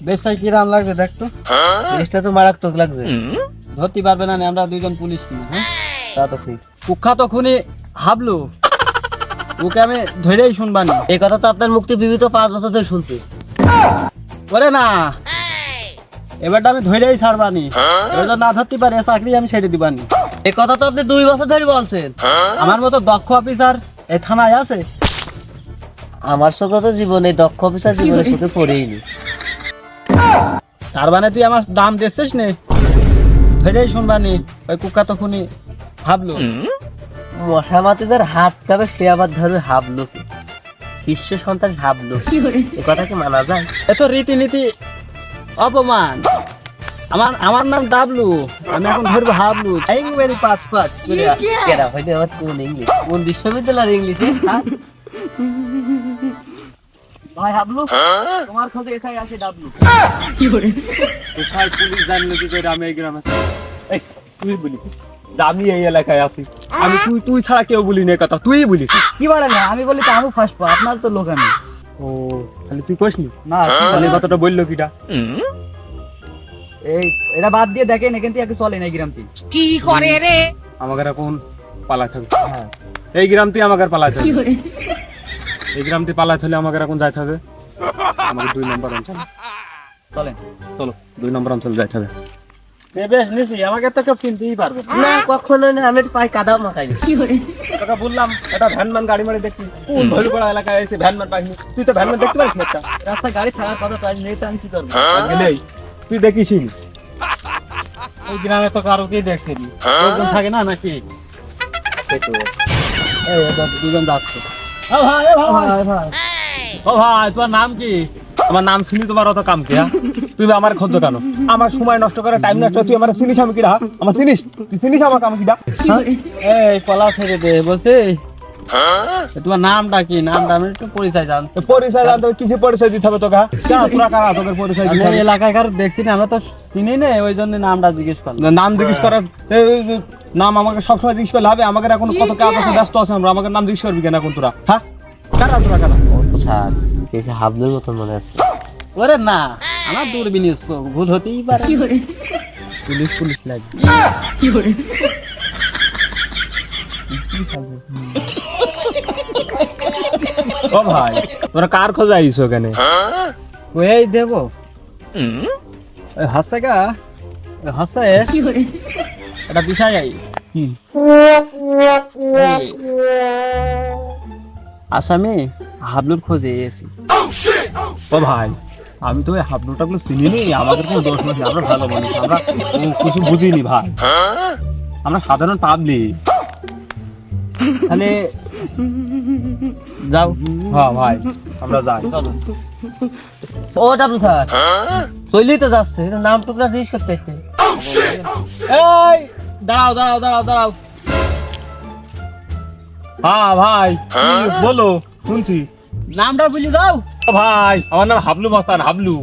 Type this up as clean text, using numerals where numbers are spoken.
বেশটাই কিরাম লাগছে দেখতো। বেশটা তো মারাত্মক লাগছে। ধরতে পারবে না আমরা দুইজন পুলিশ কিনা, হ্যাঁ? তা তো ঠিক। কুখ্যাত খুনি হাবলু, ওকে আমি ধরেই শুনবানি। এই কথা তো আপনার মুক্তি বিবিত 5 বছর ধরে শুনছি। ওরে না, এবারটা আমি ধরেই ছাড়বানি। এবার যদি না ধরতে পারে চাকরি আমি ছেড়ে দিবানি। এই কথা তো আপনি 2 বছর ধরে বলছেন। আমার মতো দক্ষ অফিসার এই থানায় আছে? আমার সাথে তো জীবনে দক্ষ অফিসার জীবনের সাথে পড়েইনি। তার মানে তুই আমার দাম দিচ্ছিস নে? ধরেই শুনবানি ওই কুখ্যাত খুনি হাবলু। মশা মাতে যার হাত কাবে সে আবার ধরবে হাবলু, শিষ্য সন্তান হাবলু। এই কথা কি মানা যায়? এত রীতিনীতি অপমান। আমার নাম ডাবলু, আমি এখন ধরবো হাবলু। একবারই 5-5 করে। কেডা হইতে আবার কোন ইংলিশ, কোন বিশ্ববিদ্যালয়ের ইংলিশে? ভাই হাবলু, তোমার খোঁজে এসআই আছে ডাবলু। কোথায় পুলিশ জানলো কি করে আমি এই গ্রামে? এই তুই বলিস যে আমি এই এলাকায় আছি? আমি তুই ছাড়া কেউ বলি না কথা, তুই বলিস। কি বলেন না? আমি বলি তো আমি ফার্স্ট পা, আপনার তো লোক আমি। ও তাহলে তুই কইসনি না তাহলে কথাটা বললো কিটা? এই এটা বাদ দিয়ে দেখেন এখান থেকে একটু চলে না এই গ্রামটি। কি করে রে? আমাকে এখন পালাতে হবে। হ্যাঁ এই গ্রাম তুই আমাকে পালাতে হবে। এই গ্রামটি পালাতে হলে আমাকে এখন যাইতে হবে আমাকে 2 নম্বর অঞ্চল। চলেন। চলো 2 নম্বর অঞ্চল যাইতে হবে। বেশ নিছি, আমাকে তো কেউ চিনতেই পারবে না। না কখনো না, আমি একটু পায়ে কাদা মাখাই। তোকে বললাম এটা ভ্যানম্যান গাড়ি মারি দেখছি কোন ভৈরপাড়া এলাকায় এসে ভ্যানম্যান পাইনি। তুই তো ভ্যানম্যান দেখতে পারিস না একটা? রাস্তায় গাড়ি থাকার কথা তো আজ নেই, তো আমি কি করবো? আজকে নেই, তুই দেখিসই নি। এই গ্রামে তো কারোকেই দেখছিনি। লোকজন থাকে না নাকি? এই এবার দুজন যাচ্ছে। ও ভাই, ও ভাই, ভাই। ও ভাই, তোমার নাম কি? আমার নাম শুনি তোমার অত কাম কি? তুই আমার খোঁজ কেন? আমার সময় নষ্ট করে টাইম নষ্ট, তুই আমার চিনিস আমি কিরা? আমার চিনিস? তুই চিনিস আমার কাম কিরা? এই পলা ছেড়ে দে বলছি। তোমার নামটা কি? নামটা আমি একটু পরিচয় জান। পরিচয় জানতে হবে, কিসে পরিচয় দিতে হবে তোকে? কেন তোরা কারা তোকে পরিচয় আমি দিতে এই হবে? এলাকায় কারো দেখছি না, আমরা তো চিনি না, ওই জন্য নামটা জিজ্ঞেস করলাম। নাম জিজ্ঞেস করার নাম আমাকে সবসময় জিজ্ঞেস করলে হবে? আমাকে এখন কত কাজ আছে, ব্যস্ত আছে আমরা, আমাকে নাম জিজ্ঞেস করবি কেন এখন তোরা? হ্যাঁ কারা তোরা কারা? স্যার এই যে হাবলুর মতন মনে আছে। ওরে না, আমার দূরবীনের চোখ, ভুল হতেই পারে। পুলিশ পুলিশ লাগে। ও ভাই তোরা কার খোঁজে আইস ওখানে? ওই দেবো হাসছে গা, হাসছে এটা বিষয় আই কি? এই আসামি হাবলুর খোঁজে এসেছি। ও ভাই আমি তো ওই হাবলুটাগুলো চিনি নি, আমাদের কোনো দোষ নেই, আমরা ভালো মানুষ, আমরা কিছু বুঝিনি ভাই, আমরা সাধারণ পাবলিক। তাহলে যাও। হ্যাঁ ভাই আমরা যাই। ও ডাবলু স্যার চলেই তো যাচ্ছে, এটা নাম টুকরা জিজ্ঞেস করতে হচ্ছে। এই দাঁড়াও দাঁড়াও দাঁড়াও দাঁড়াও। হ্যাঁ ভাই কি বলো, শুনছি। নামটা বুঝে দাও। ও ভাই আমার নাম হাবলু মাস্তান, হাবলু।